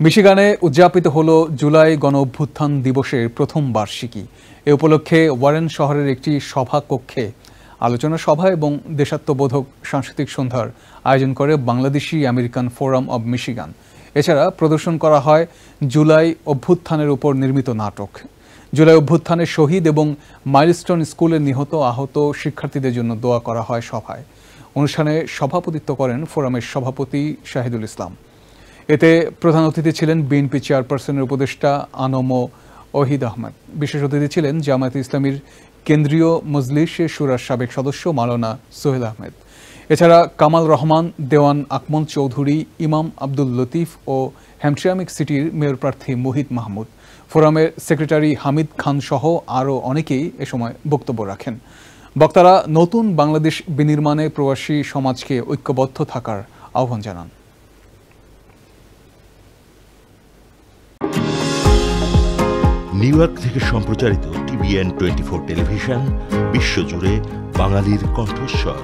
মিশিগানে উদযাপিত হলো জুলাই গণঅভ্যুত্থান দিবসের প্রথম বার্ষিকী। এ উপলক্ষে ওয়ারেন শহরের একটি সভা কক্ষে আলোচনা সভা এবং দেশাত্মবোধক সাংস্কৃতিক সন্ধ্যার আয়োজন করে Bangladeshi American forum of Michigan. এছাড়া প্রদর্শন করা হয় জুলাই অভ্যুত্থানের উপর নির্মিত নাটক। জুলাই অভ্যুত্থানের শহীদ এবং মাইলস্টোন স্কুলের নিহত আহত শিক্ষার্থীদের জন্য দোয়া করা হয় সভায়। অনুষ্ঠানে সভাপতিত্ব করেন ফোরামের সভাপতি শাহিদুল ইসলাম। এতে প্রধান অতিথি ছিলেন বিএনপি চেয়ারপারসনের উপদেষ্টা আনম ওহিদ আহমেদ। বিশেষ অতিথি ছিলেন জামায়াতে ইসলামীর কেন্দ্রীয় মজলিসের শুরার সাবেক সদস্য মাওলানা সোহেল আহমেদ। এছাড়া কামাল রহমান, দেওয়ান আকমল চৌধুরী, ইমাম আব্দুল লতিফ ও হ্যামট্রিয়ামিক সিটির মেয়র প্রার্থী মুহিত মাহমুদ, ফোরামের সেক্রেটারি হামিদ খান সহ আরও অনেকেই এ সময় বক্তব্য রাখেন। বক্তারা নতুন বাংলাদেশ বিনির্মাণে প্রবাসী সমাজকে ঐক্যবদ্ধ থাকার আহ্বান জানান। নিউ ইয়র্ক থেকে সম্প্রচারিত TVN 24 টেলিভিশন বিশ্বজুড়ে বাঙালির কণ্ঠস্বর।